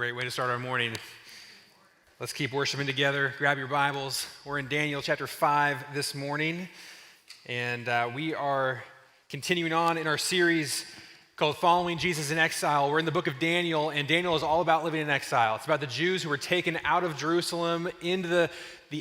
great way to start our morning. Let's keep worshiping together. Grab your Bibles. We're in Daniel chapter 5 this morning, and we are continuing on in our series called Following Jesus in Exile. We're in the book of Daniel, and Daniel is all about living in exile. It's about the Jews who were taken out of Jerusalem into the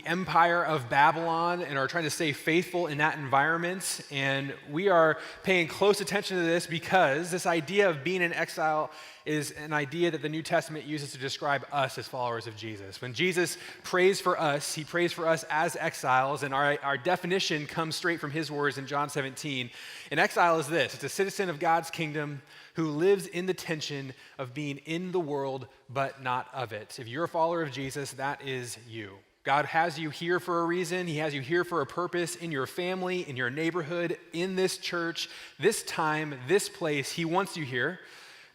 empire of Babylon and are trying to stay faithful in that environment. And we are paying close attention to this because this idea of being in exile is an idea that the New Testament uses to describe us as followers of Jesus. When Jesus prays for us, he prays for us as exiles, and our definition comes straight from his words in John 17. An exile is this: it's a citizen of God's kingdom who lives in the tension of being in the world but not of it. If you're a follower of Jesus, that is you. God has you here for a reason. He has you here for a purpose in your family, in your neighborhood, in this church, this time, this place. He wants you here,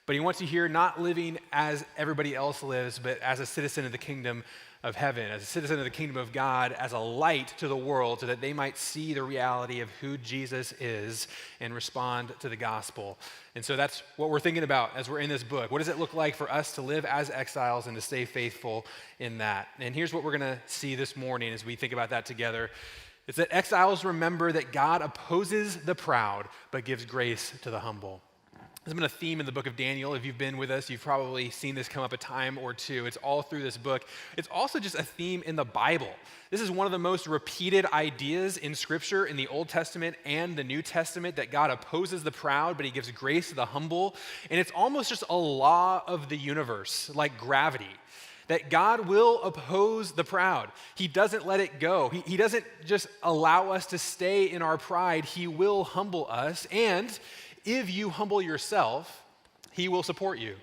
but he wants you here not living as everybody else lives, but as a citizen of the kingdom of heaven, as a citizen of the kingdom of God, as a light to the world so that they might see the reality of who Jesus is and respond to the gospel. And so that's what we're thinking about as we're in this book. What does it look like for us to live as exiles and to stay faithful in that? And here's what we're going to see this morning as we think about that together. It's that exiles remember that God opposes the proud but gives grace to the humble. There's been a theme in the book of Daniel. If you've been with us, you've probably seen this come up a time or two. It's all through this book. It's also just a theme in the Bible. This is one of the most repeated ideas in Scripture in the Old Testament and the New Testament, that God opposes the proud, but he gives grace to the humble. And it's almost just a law of the universe, like gravity, that God will oppose the proud. He doesn't let it go. He doesn't just allow us to stay in our pride. He will humble us, and if you humble yourself, he will support you.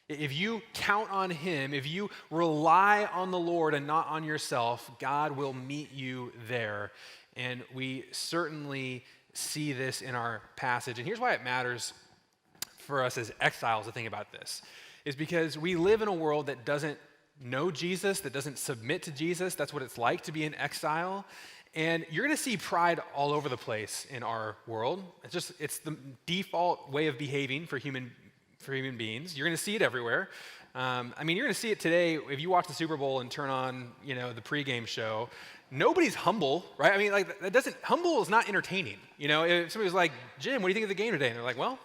If you count on him, if you rely on the Lord and not on yourself, God will meet you there. And we certainly see this in our passage. And here's why it matters for us as exiles to think about this, is because we live in a world that doesn't know Jesus, that doesn't submit to Jesus. That's what it's like to be in exile. And you're going to see pride all over the place in our world. It's the default way of behaving for human beings. You're going to see it everywhere. You're going to see it today if you watch the Super Bowl and turn on, the pregame show. Nobody's humble, right? Humble is not entertaining. If somebody's like, Jim, what do you think of the game today? And they're like, well,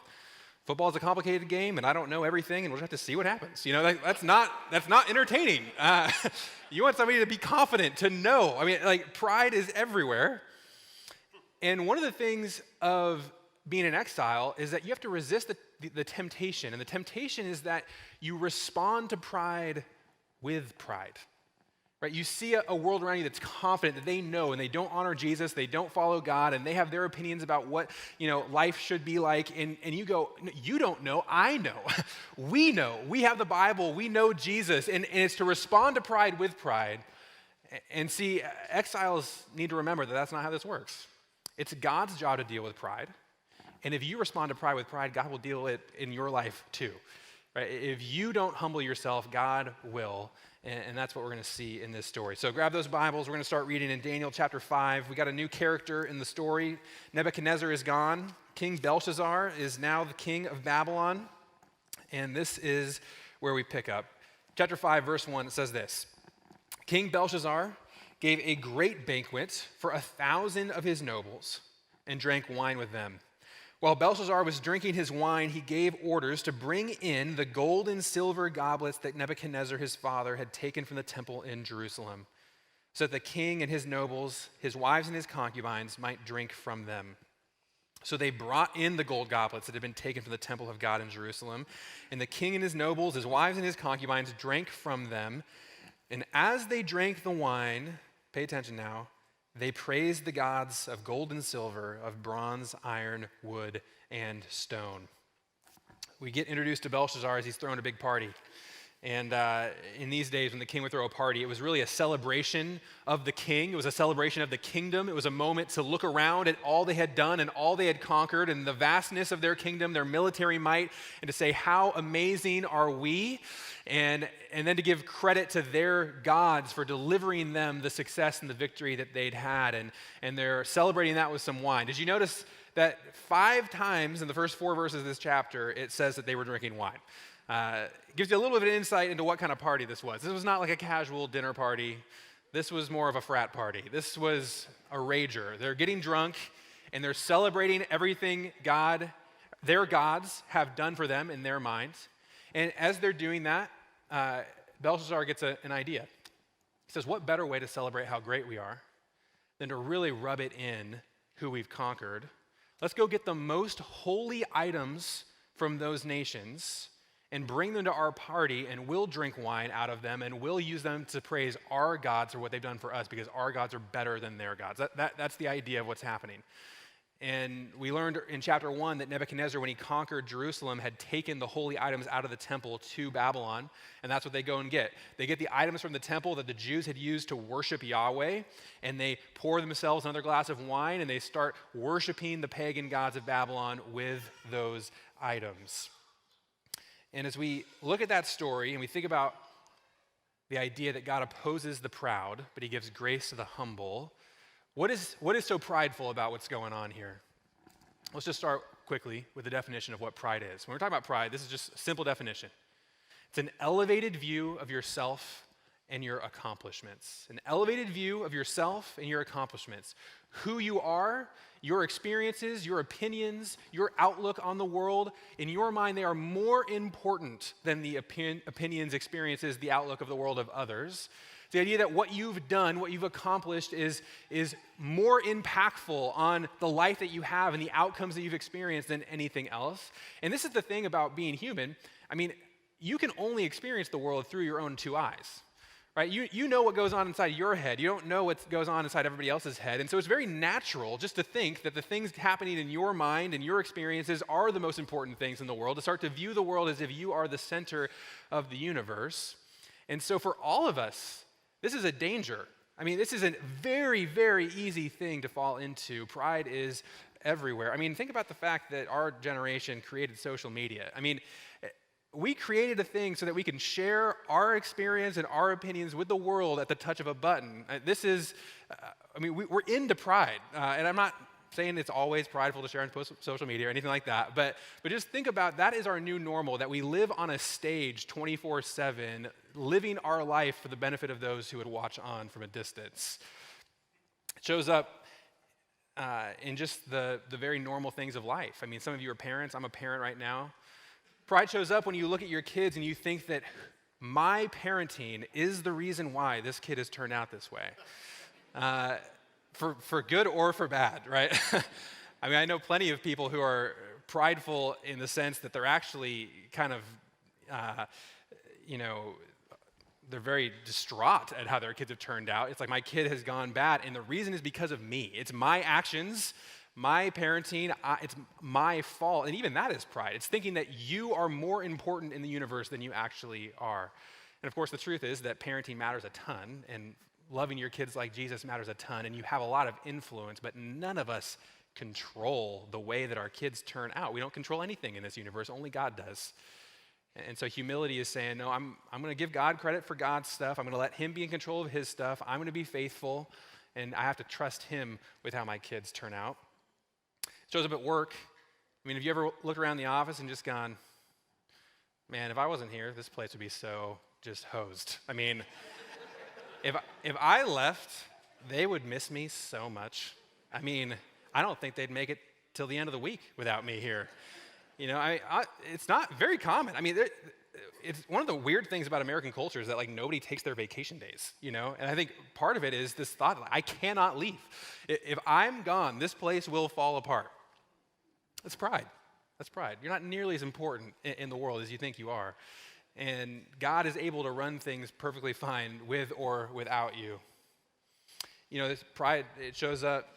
football is a complicated game, and I don't know everything, and we'll just have to see what happens. That's not entertaining. You want somebody to be confident, to know. Pride is everywhere. And one of the things of being in exile is that you have to resist the temptation. And the temptation is that you respond to pride with pride. Right? You see a world around you that's confident that they know, and they don't honor Jesus, they don't follow God, and they have their opinions about what life should be like, and you go, you don't know, I know. We know. We have the Bible, we know Jesus, and it's to respond to pride with pride. And see, exiles need to remember that that's not how this works. It's God's job to deal with pride, and if you respond to pride with pride, God will deal with it in your life too. Right? If you don't humble yourself, God will. And that's what we're going to see in this story. So grab those Bibles. We're going to start reading in Daniel chapter 5. We got a new character in the story. Nebuchadnezzar is gone. King Belshazzar is now the king of Babylon. And this is where we pick up. Chapter 5, verse 1, it says this: King Belshazzar gave a great banquet for 1,000 of his nobles and drank wine with them. While Belshazzar was drinking his wine, he gave orders to bring in the gold and silver goblets that Nebuchadnezzar his father had taken from the temple in Jerusalem, so that the king and his nobles, his wives and his concubines, might drink from them. So they brought in the gold goblets that had been taken from the temple of God in Jerusalem, and the king and his nobles, his wives and his concubines, drank from them. And as they drank the wine, pay attention now, they praised the gods of gold and silver, of bronze, iron, wood, and stone. We get introduced to Belshazzar as he's throwing a big party. And in these days, when the king would throw a party, it was really a celebration of the king. It was a celebration of the kingdom. It was a moment to look around at all they had done and all they had conquered and the vastness of their kingdom, their military might, and to say, how amazing are we? And then to give credit to their gods for delivering them the success and the victory that they'd had. And they're celebrating that with some wine. Did you notice that 5 times in the first 4 verses of this chapter, it says that they were drinking wine? Gives you a little bit of an insight into what kind of party this was. This was not like a casual dinner party. This was more of a frat party. This was a rager. They're getting drunk, and they're celebrating everything their gods have done for them in their minds. And as they're doing that, Belshazzar gets an idea. He says, what better way to celebrate how great we are than to really rub it in who we've conquered? Let's go get the most holy items from those nations and bring them to our party, and we'll drink wine out of them, and we'll use them to praise our gods for what they've done for us, because our gods are better than their gods. That's the idea of what's happening. And we learned in chapter 1 that Nebuchadnezzar, when he conquered Jerusalem, had taken the holy items out of the temple to Babylon, and that's what they go and get. They get the items from the temple that the Jews had used to worship Yahweh, and they pour themselves another glass of wine, and they start worshiping the pagan gods of Babylon with those items. And as we look at that story and we think about the idea that God opposes the proud, but he gives grace to the humble, what is so prideful about what's going on here? Let's just start quickly with the definition of what pride is. When we're talking about pride, this is just a simple definition. It's an elevated view of yourself and your accomplishments. An elevated view of yourself and your accomplishments. Who you are, your experiences, your opinions, your outlook on the world, in your mind, they are more important than the opinions, experiences, the outlook of the world of others. The idea that what you've done, what you've accomplished is more impactful on the life that you have and the outcomes that you've experienced than anything else. And this is the thing about being human. I mean, you can only experience the world through your own two eyes. Right? You know what goes on inside your head. You don't know what goes on inside everybody else's head. And so it's very natural just to think that the things happening in your mind and your experiences are the most important things in the world, to start to view the world as if you are the center of the universe. And so for all of us, this is a danger. I mean, this is a very, very easy thing to fall into. Pride is everywhere. I mean, think about the fact that our generation created social media. I mean, we created a thing so that we can share our experience and our opinions with the world at the touch of a button. We're into pride. And I'm not saying it's always prideful to share on social media or anything like that, but just think about that is our new normal, that we live on a stage 24/7, living our life for the benefit of those who would watch on from a distance. It shows up in just the very normal things of life. I mean, some of you are parents. I'm a parent right now. Pride shows up when you look at your kids and you think that my parenting is the reason why this kid has turned out this way. For good or for bad, right? I mean, I know plenty of people who are prideful in the sense that they're actually kind of, they're very distraught at how their kids have turned out. It's like, my kid has gone bad, and the reason is because of me. It's my actions, my parenting, it's my fault. And even that is pride. It's thinking that you are more important in the universe than you actually are. And of course, the truth is that parenting matters a ton, and loving your kids like Jesus matters a ton, and you have a lot of influence, but none of us control the way that our kids turn out. We don't control anything in this universe, only God does. And so humility is saying, no, I'm going to give God credit for God's stuff. I'm going to let him be in control of his stuff. I'm going to be faithful, and I have to trust him with how my kids turn out. It shows up at work. I mean, have you ever looked around the office and just gone, man, if I wasn't here, this place would be so just hosed. I mean, if I left, they would miss me so much. I mean, I don't think they'd make it till the end of the week without me here. It's not very common. I mean, it's one of the weird things about American culture is that, like, nobody takes their vacation days, And I think part of it is this thought, I cannot leave. If I'm gone, this place will fall apart. That's pride. That's pride. You're not nearly as important in the world as you think you are. And God is able to run things perfectly fine with or without you. This pride, it shows up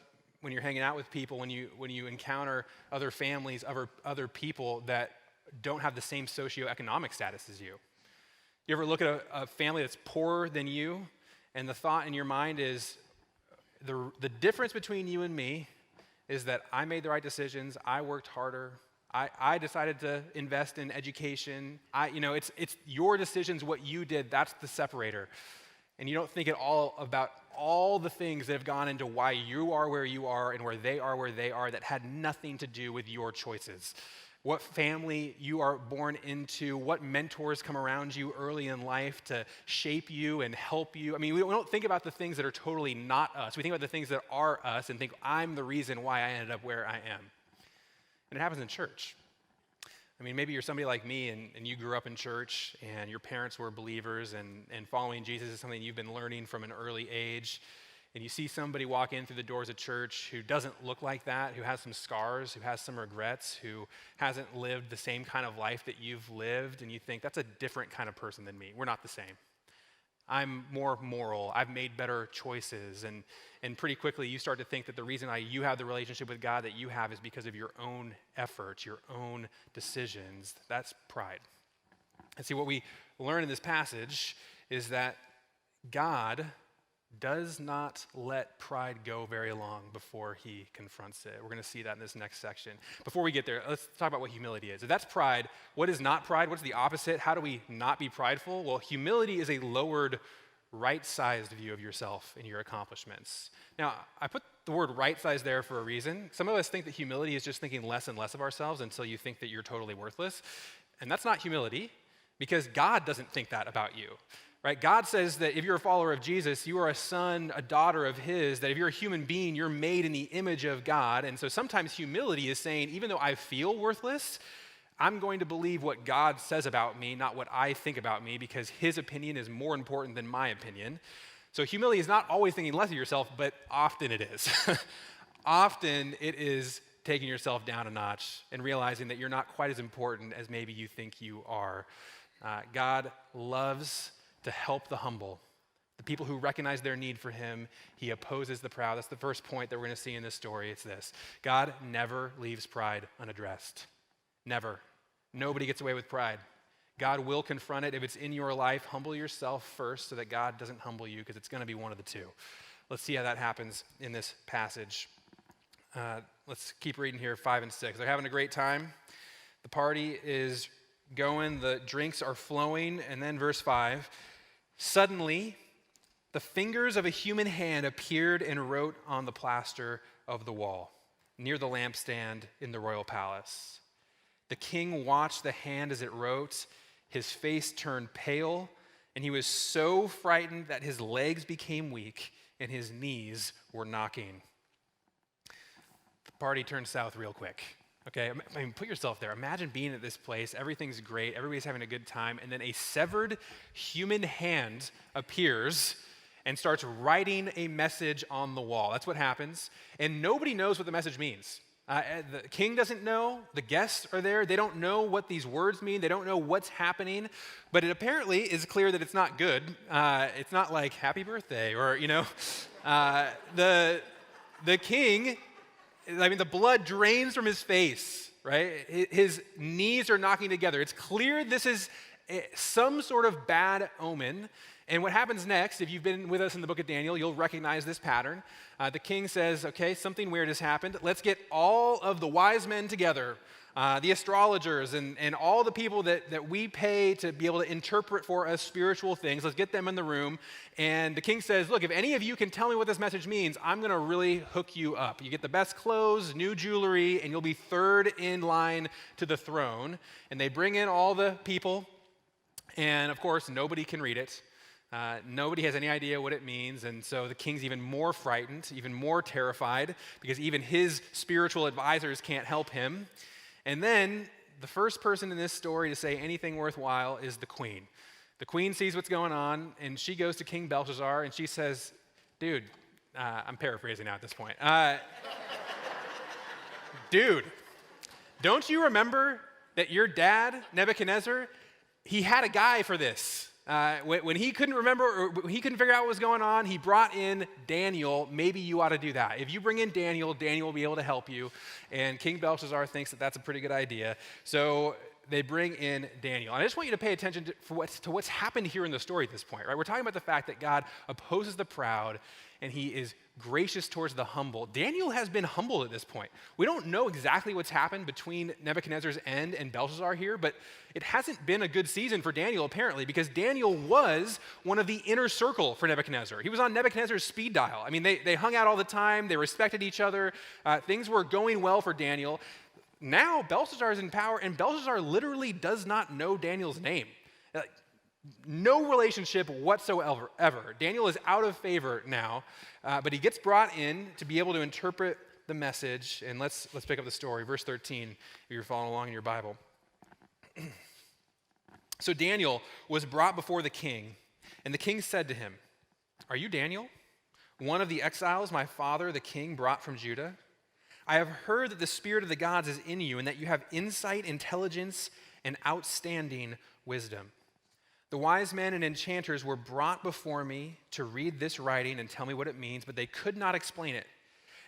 when you're hanging out with people, when you encounter other families, other people that don't have the same socioeconomic status as you. You ever look at a family that's poorer than you, and the thought in your mind is, the difference between you and me is that I made the right decisions, I worked harder, I decided to invest in education. It's your decisions, what you did, that's the separator. And you don't think at all about all the things that have gone into why you are where you are and where they are that had nothing to do with your choices. what family you are born into, what mentors come around you early in life to shape you and help you. I mean, we don't think about the things that are totally not us. We think about the things that are us and think, I'm the reason why I ended up where I am. And it happens in church. I mean, maybe you're somebody like me and you grew up in church and your parents were believers and following Jesus is something you've been learning from an early age. And you see somebody walk in through the doors of church who doesn't look like that, who has some scars, who has some regrets, who hasn't lived the same kind of life that you've lived, and you think, that's a different kind of person than me. We're not the same. I'm more moral. I've made better choices. And pretty quickly, you start to think that the reason you have the relationship with God that you have is because of your own efforts, your own decisions. That's pride. And see, what we learn in this passage is that God does not let pride go very long before he confronts it. We're going to see that in this next section. Before we get there, let's talk about what humility is. If that's pride, what is not pride? What's the opposite? How do we not be prideful? Well, humility is a lowered, right-sized view of yourself and your accomplishments. Now, I put the word right-sized there for a reason. Some of us think that humility is just thinking less and less of ourselves until you think that you're totally worthless. And that's not humility, because God doesn't think that about you. Right? God says that if you're a follower of Jesus, you are a son, a daughter of his, that if you're a human being, you're made in the image of God. And so sometimes humility is saying, even though I feel worthless, I'm going to believe what God says about me, not what I think about me, because his opinion is more important than my opinion. So humility is not always thinking less of yourself, but often it is. Often it is taking yourself down a notch and realizing that you're not quite as important as maybe you think you are. God loves to help the humble, the people who recognize their need for him. He opposes the proud. That's the first point that we're going to see in this story. It's this: God never leaves pride unaddressed. Never. Nobody gets away with pride. God will confront it. If it's in your life, humble yourself first so that God doesn't humble you, because it's going to be one of the two. Let's see how that happens in this passage. Let's keep reading here, 5 and 6. They're having a great time. The party is going. The drinks are flowing. And then verse 5, suddenly the fingers of a human hand appeared and wrote on the plaster of the wall near the lampstand in the royal palace. The king watched the hand as it wrote. His face turned pale, and he was so frightened that his legs became weak and his knees were knocking. The party turned south real quick. Okay, I mean, put yourself there. Imagine being at this place. Everything's great. Everybody's having a good time. And then a severed human hand appears and starts writing a message on the wall. That's what happens. And nobody knows what the message means. The king doesn't know. The guests are there. They don't know what these words mean. They don't know what's happening. But it apparently is clear that it's not good. It's not like, happy birthday, or, the king, I mean, the blood drains from his face, right? His knees are knocking together. It's clear this is some sort of bad omen. And what happens next, if you've been with us in the book of Daniel, you'll recognize this pattern. The king says, okay, something weird has happened. Let's get all of the wise men together, the astrologers and all the people that we pay to be able to interpret for us spiritual things. Let's get them in the room. And the king says, look, if any of you can tell me what this message means, I'm going to really hook you up. You get the best clothes, new jewelry, and you'll be third in line to the throne. And they bring in all the people. And of course, nobody can read it. Nobody has any idea what it means, and so the king's even more frightened, even more terrified, because even his spiritual advisors can't help him. And then the first person in this story to say anything worthwhile is the queen. The queen sees what's going on, and she goes to King Belshazzar, and she says, dude, I'm paraphrasing now at this point. Dude, don't you remember that your dad, Nebuchadnezzar, he had a guy for this? When he couldn't remember, or he couldn't figure out what was going on, he brought in Daniel. Maybe you ought to do that. If you bring in Daniel, Daniel will be able to help you. And King Belshazzar thinks that that's a pretty good idea. So they bring in Daniel. And I just want you to pay attention to what's happened here in the story at this point, right? We're talking about the fact that God opposes the proud and he is gracious towards the humble. Daniel has been humbled at this point. We don't know exactly what's happened between Nebuchadnezzar's end and Belshazzar here, but it hasn't been a good season for Daniel apparently, because Daniel was one of the inner circle for Nebuchadnezzar. He was on Nebuchadnezzar's speed dial. I mean, they hung out all the time. They respected each other. Things were going well for Daniel. now Belshazzar is in power, and Belshazzar literally does not know Daniel's name. Like, no relationship whatsoever. Daniel is out of favor now, but he gets brought in to be able to interpret the message. And let's pick up the story, verse 13, if you're following along in your Bible. So Daniel was brought before the king, and the king said to him, "Are you Daniel, one of the exiles my father the king brought from Judah? I have heard that the spirit of the gods is in you, and that you have insight, intelligence, and outstanding wisdom. The wise men and enchanters were brought before me to read this writing and tell me what it means, but they could not explain it.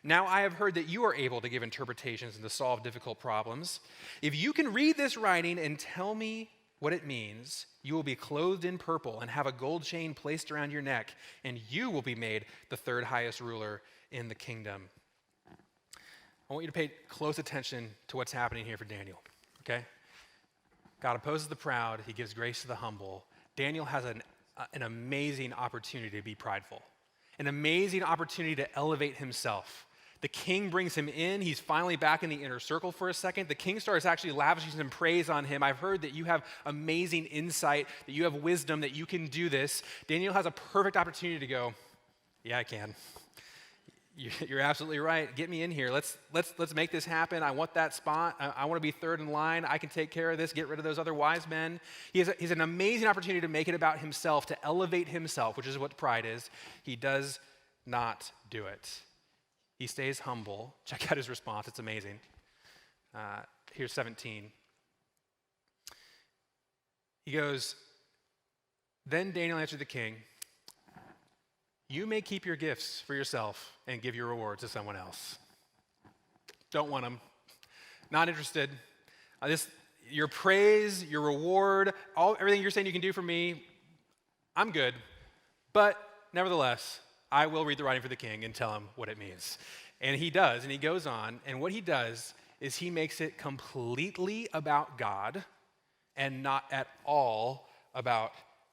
Now I have heard that you are able to give interpretations and to solve difficult problems. If you can read this writing and tell me what it means, you will be clothed in purple and have a gold chain placed around your neck, and you will be made the third highest ruler in the kingdom." I want you to pay close attention to what's happening here for Daniel, okay? God opposes the proud, he gives grace to the humble. Daniel has an amazing opportunity to be prideful, an amazing opportunity to elevate himself. The king brings him in. He's finally back in the inner circle for a second. The king starts actually lavishing some praise on him. "I've heard that you have amazing insight, that you have wisdom, that you can do this." Daniel has a perfect opportunity to go, "Yeah, I can. You're absolutely right. Get me in here. Let's make this happen. I want that spot. I want to be third in line. I can take care of this. Get rid of those other wise men." He has an amazing opportunity to make it about himself, to elevate himself, which is what pride is. He does not do it. He stays humble. Check out his response. It's amazing. Here's 17. He goes, "Then Daniel answered the king, 'You may keep your gifts for yourself and give your rewards to someone else.'" Don't want them. Not interested. Your praise, your reward, everything you're saying you can do for me, I'm good. But nevertheless, I will read the writing for the king and tell him what it means. And he does, and he goes on, and what he does is he makes it completely about God and not at all about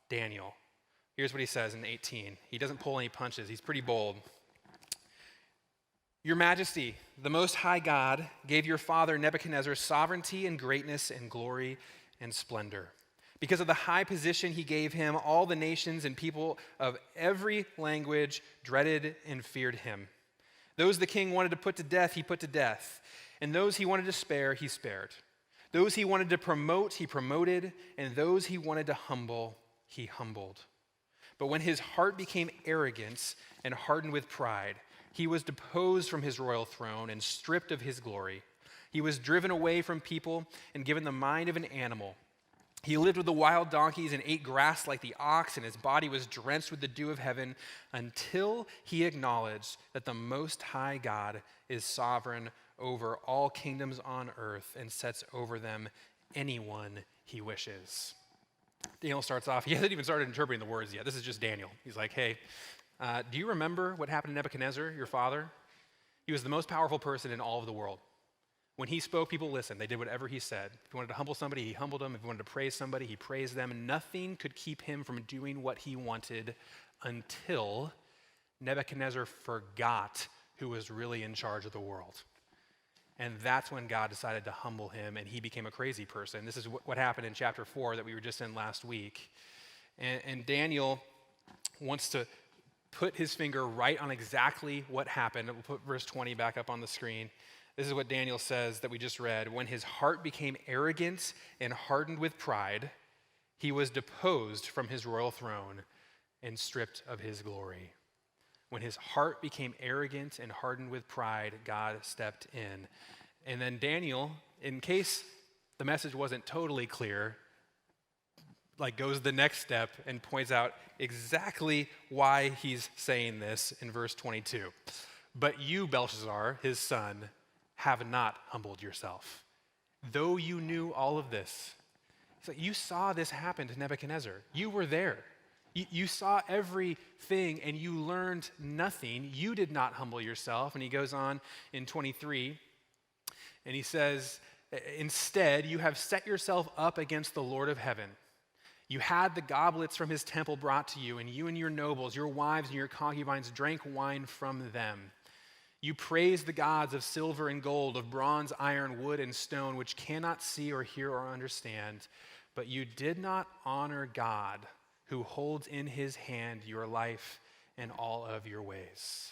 Daniel. Here's what he says in 18. He doesn't pull any punches. He's pretty bold. "Your Majesty, the Most High God, gave your father Nebuchadnezzar sovereignty and greatness and glory and splendor. Because of the high position he gave him, all the nations and people of every language dreaded and feared him. Those the king wanted to put to death, he put to death. And those he wanted to spare, he spared. Those he wanted to promote, he promoted. And those he wanted to humble, he humbled. But when his heart became arrogant and hardened with pride, he was deposed from his royal throne and stripped of his glory. He was driven away from people and given the mind of an animal. He lived with the wild donkeys and ate grass like the ox, and his body was drenched with the dew of heaven until he acknowledged that the Most High God is sovereign over all kingdoms on earth and sets over them anyone he wishes." Daniel starts off, he hasn't even started interpreting the words yet. This is just Daniel. He's like, "Hey, do you remember what happened to Nebuchadnezzar, your father? He was the most powerful person in all of the world. When he spoke, people listened. They did whatever he said. If he wanted to humble somebody, he humbled them. If he wanted to praise somebody, he praised them. Nothing could keep him from doing what he wanted until Nebuchadnezzar forgot who was really in charge of the world. And that's when God decided to humble him, and he became a crazy person." This is what happened in chapter 4 that we were just in last week. And Daniel wants to put his finger right on exactly what happened. We'll put verse 20 back up on the screen. This is what Daniel says that we just read. "When his heart became arrogant and hardened with pride, he was deposed from his royal throne and stripped of his glory." When his heart became arrogant and hardened with pride, God stepped in. And then Daniel, in case the message wasn't totally clear, goes the next step and points out exactly why he's saying this in verse 22. "But you, Belshazzar, his son, have not humbled yourself, though you knew all of this." So you saw this happen to Nebuchadnezzar. You were there. You saw everything and you learned nothing. You did not humble yourself. And he goes on in 23 and he says, "Instead, you have set yourself up against the Lord of heaven. You had the goblets from his temple brought to you, and your nobles, your wives, and your concubines drank wine from them. You praise the gods of silver and gold, of bronze, iron, wood, and stone, which cannot see or hear or understand. But you did not honor God, who holds in his hand your life and all of your ways.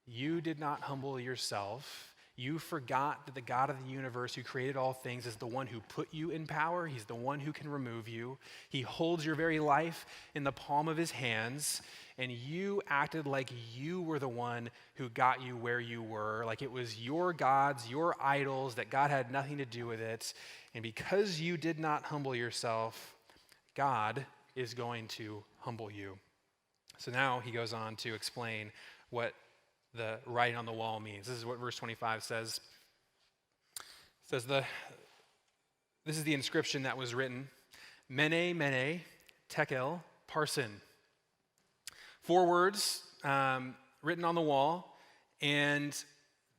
You did not humble yourself. You forgot that the God of the universe who created all things is the one who put you in power. He's the one who can remove you. He holds your very life in the palm of his hands, and you acted like you were the one who got you where you were, like it was your gods, your idols, that God had nothing to do with it. And because you did not humble yourself, God is going to humble you. So now he goes on to explain what the writing on the wall means. This is what verse 25 says. It says, this is the inscription that was written, Mene, Mene, Tekel, Parsin. 4 words written on the wall, and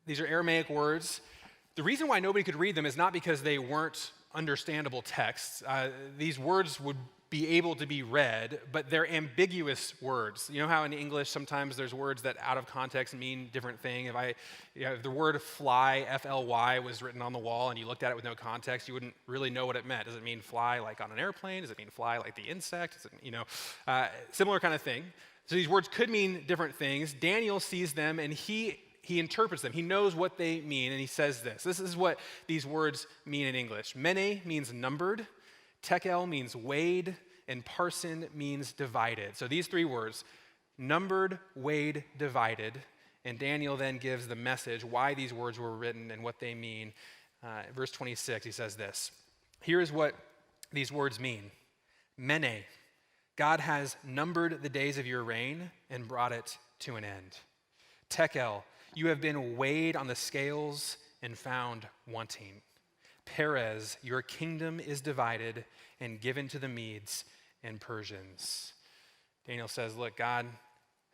these are Aramaic words. The reason why nobody could read them is not because they weren't understandable texts. These words would be able to be read, but they're ambiguous words. You know how in English sometimes there's words that out of context mean different thing? If the word fly, F-L-Y, was written on the wall and you looked at it with no context, you wouldn't really know what it meant. Does it mean fly like on an airplane? Does it mean fly like the insect? Does it, similar kind of thing. So these words could mean different things. Daniel sees them and he interprets them. He knows what they mean, and he says this. This is what these words mean in English. Mene means numbered. Tekel means weighed, and parsin means divided. So these 3 words, numbered, weighed, divided, and Daniel then gives the message why these words were written and what they mean. Verse 26, he says this. Here is what these words mean. Mene, God has numbered the days of your reign and brought it to an end. Tekel, you have been weighed on the scales and found wanting. Perez, your kingdom is divided and given to the Medes and Persians. Daniel says, look, God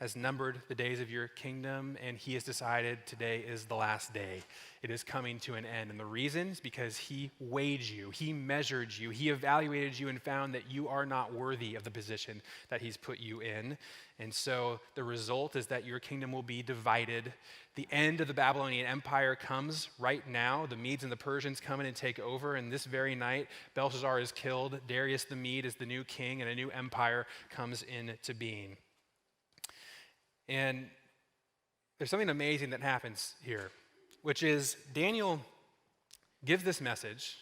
has numbered the days of your kingdom, and he has decided today is the last day. It is coming to an end. And the reason is because he weighed you, he measured you, he evaluated you and found that you are not worthy of the position that he's put you in. And so the result is that your kingdom will be divided. The end of the Babylonian Empire comes right now. The Medes and the Persians come in and take over, and this very night, Belshazzar is killed. Darius the Mede is the new king, and a new empire comes into being. And there's something amazing that happens here, which is Daniel gives this message.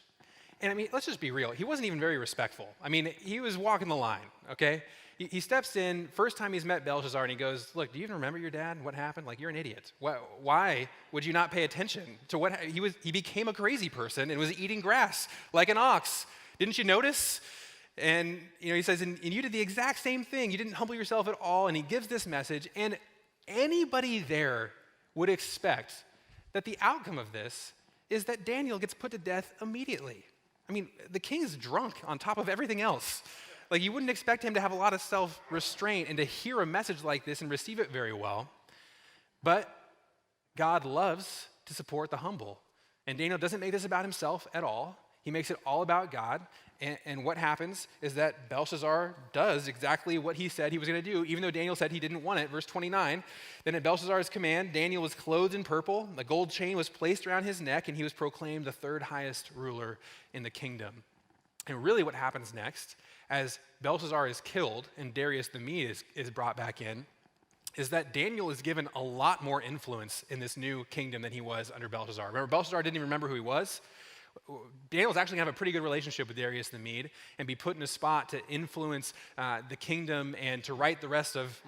And I mean, let's just be real. He wasn't even very respectful. I mean, he was walking the line, okay? He steps in, first time he's met Belshazzar, and he goes, look, do you even remember your dad and what happened? Like, you're an idiot. Why would you not pay attention to what he became a crazy person and was eating grass like an ox. Didn't you notice? And he says, and you did the exact same thing. You didn't humble yourself at all. And he gives this message. And anybody there would expect that the outcome of this is that Daniel gets put to death immediately. I mean, the king's drunk on top of everything else. Like, you wouldn't expect him to have a lot of self-restraint and to hear a message like this and receive it very well. But God loves to support the humble. And Daniel doesn't make this about himself at all. He makes it all about God. And what happens is that Belshazzar does exactly what he said he was going to do, even though Daniel said he didn't want it. Verse 29, then at Belshazzar's command, Daniel was clothed in purple, a gold chain was placed around his neck, and he was proclaimed the 3rd highest ruler in the kingdom. And really what happens next, as Belshazzar is killed and Darius the Mede is brought back in, is that Daniel is given a lot more influence in this new kingdom than he was under Belshazzar. Remember, Belshazzar didn't even remember who he was. Daniel's actually going to have a pretty good relationship with Darius the Mede and be put in a spot to influence the kingdom and to write the rest of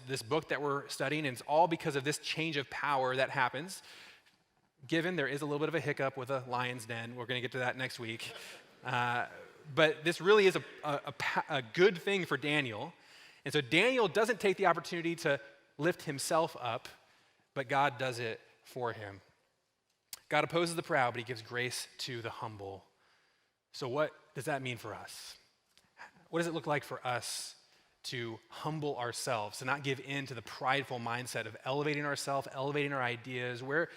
this book that we're studying. And it's all because of this change of power that happens. Given there is a little bit of a hiccup with a lion's den. We're going to get to that next week. But this really is a good thing for Daniel. And so Daniel doesn't take the opportunity to lift himself up, but God does it for him. God opposes the proud, but he gives grace to the humble. So what does that mean for us? What does it look like for us to humble ourselves, to not give in to the prideful mindset of elevating ourselves, elevating our ideas? Where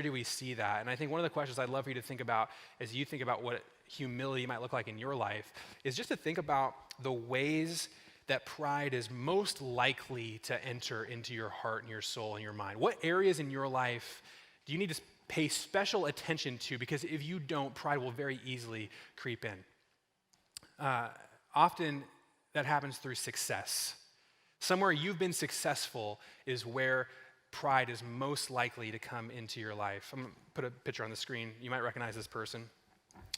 do we see that? And I think one of the questions I'd love for you to think about as you think about what humility might look like in your life is just to think about the ways that pride is most likely to enter into your heart and your soul and your mind? What areas in your life do you need to pay special attention to? Because if you don't, pride will very easily creep in. Often that happens through success. Somewhere you've been successful is where pride is most likely to come into your life. I'm going to put a picture on the screen. You might recognize this person.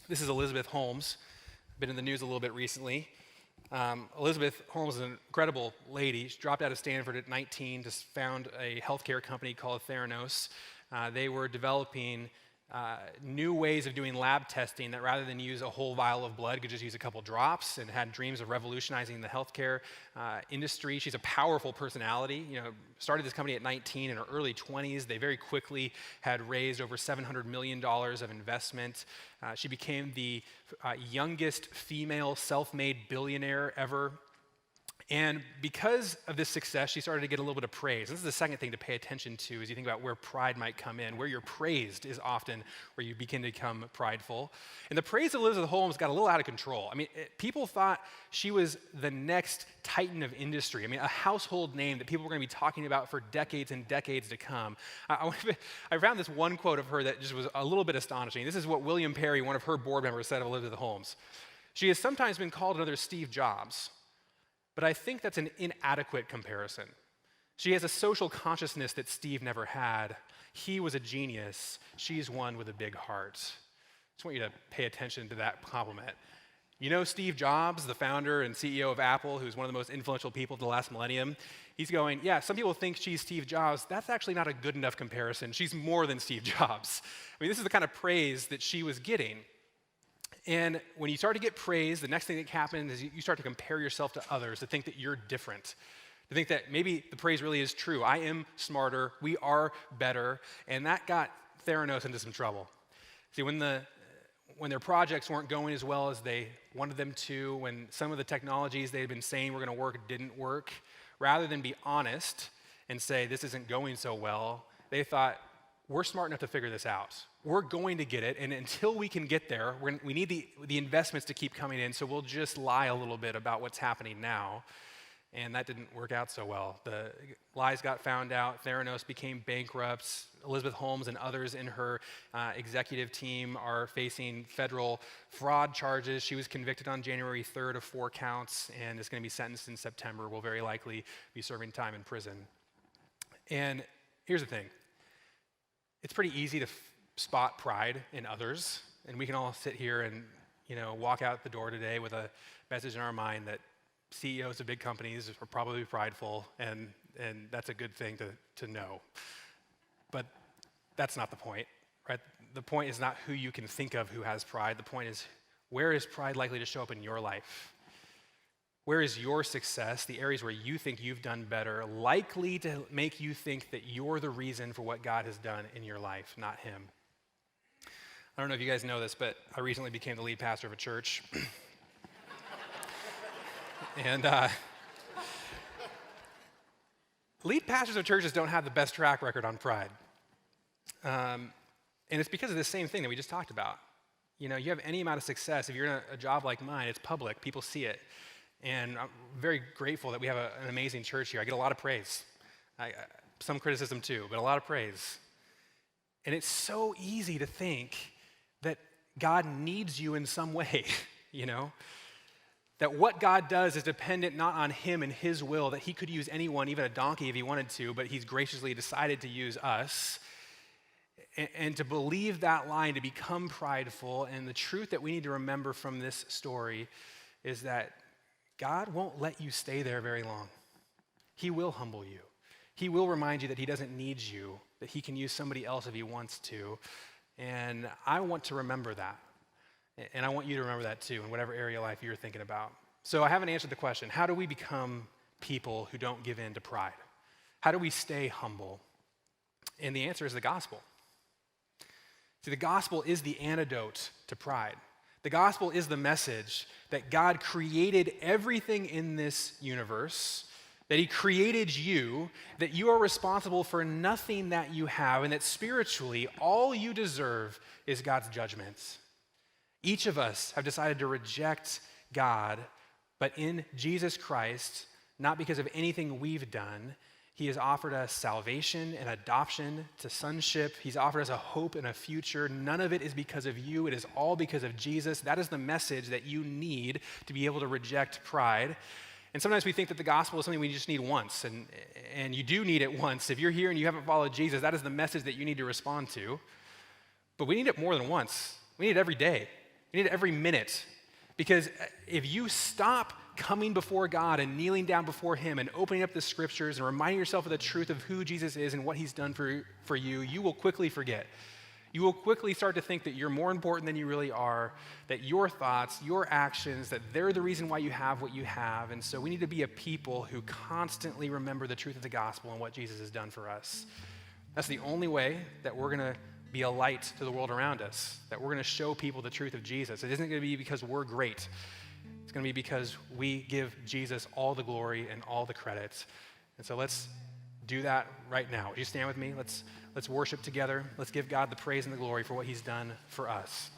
This is Elizabeth Holmes. Been in the news a little bit recently. Elizabeth Holmes is an incredible lady. She dropped out of Stanford at 19 to found a healthcare company called Theranos. They were developing new ways of doing lab testing that rather than use a whole vial of blood, could just use a couple drops, and had dreams of revolutionizing the healthcare industry. She's a powerful personality. Started this company at 19. In her early 20s, they very quickly had raised over $700 million of investment. She became the youngest female self-made billionaire ever. And because of this success, she started to get a little bit of praise. This is the second thing to pay attention to as you think about where pride might come in. Where you're praised is often where you begin to become prideful. And the praise of Elizabeth Holmes got a little out of control. People thought she was the next titan of industry. A household name that people were going to be talking about for decades and decades to come. I found this one quote of her that just was a little bit astonishing. This is what William Perry, one of her board members, said of Elizabeth Holmes. She has sometimes been called another Steve Jobs, but I think that's an inadequate comparison. She has a social consciousness that Steve never had. He was a genius. She's one with a big heart. I just want you to pay attention to that compliment. Steve Jobs, the founder and CEO of Apple, who's one of the most influential people of the last millennium, he's going, yeah, some people think she's Steve Jobs. That's actually not a good enough comparison. She's more than Steve Jobs. This is the kind of praise that she was getting. And when you start to get praise, the next thing that happens is you start to compare yourself to others, to think that you're different, to think that maybe the praise really is true. I am smarter, we are better, and that got Theranos into some trouble. See, when their projects weren't going as well as they wanted them to, when some of the technologies they had been saying were going to work didn't work, rather than be honest and say this isn't going so well, they thought, we're smart enough to figure this out. We're going to get it, and until we can get there, we need the investments to keep coming in, so we'll just lie a little bit about what's happening now. And that didn't work out so well. The lies got found out. Theranos became bankrupt. Elizabeth Holmes and others in her executive team are facing federal fraud charges. She was convicted on January 3rd of 4 counts and is going to be sentenced in September, will very likely be serving time in prison. And here's the thing. It's pretty easy to spot pride in others, and we can all sit here and walk out the door today with a message in our mind that CEOs of big companies are probably prideful, and that's a good thing to know. But that's not the point, right? The point is not who you can think of who has pride. The point is, where is pride likely to show up in your life? Where is your success, the areas where you think you've done better, likely to make you think that you're the reason for what God has done in your life, not him? I don't know if you guys know this, but I recently became the lead pastor of a church. And lead pastors of churches don't have the best track record on pride. And it's because of the same thing that we just talked about. You have any amount of success. If you're in a job like mine, it's public. People see it. And I'm very grateful that we have an amazing church here. I get a lot of praise. Some criticism too, but a lot of praise. And it's so easy to think that God needs you in some way, That what God does is dependent not on him and his will, that he could use anyone, even a donkey if he wanted to, but he's graciously decided to use us. And to believe that lie, to become prideful, and the truth that we need to remember from this story is that God won't let you stay there very long. He will humble you. He will remind you that he doesn't need you, that he can use somebody else if he wants to. And I want to remember that. And I want you to remember that too, in whatever area of life you're thinking about. So I haven't answered the question, how do we become people who don't give in to pride? How do we stay humble? And the answer is the gospel. See, the gospel is the antidote to pride. The gospel is the message that God created everything in this universe, that he created you, that you are responsible for nothing that you have, and that spiritually, all you deserve is God's judgment. Each of us have decided to reject God But in Jesus Christ, not because of anything we've done, he has offered us salvation and adoption to sonship. He's offered us a hope and a future. None of it is because of you. It is all because of Jesus. That is the message that you need to be able to reject pride. And sometimes we think that the gospel is something we just need once, and you do need it once. If you're here and you haven't followed Jesus, that is the message that you need to respond to. But we need it more than once. We need it every day. We need it every minute. Because if you stop coming before God and kneeling down before him and opening up the scriptures and reminding yourself of the truth of who Jesus is and what he's done for you, you will quickly forget. You will quickly start to think that you're more important than you really are, that your thoughts, your actions, that they're the reason why you have what you have. And so we need to be a people who constantly remember the truth of the gospel and what Jesus has done for us. That's the only way that we're going to be a light to the world around us, that we're going to show people the truth of Jesus. It isn't going to be because we're great. It's going to be because we give Jesus all the glory and all the credit. And so let's do that right now. Would you stand with me? Let's worship together. Let's give God the praise and the glory for what he's done for us.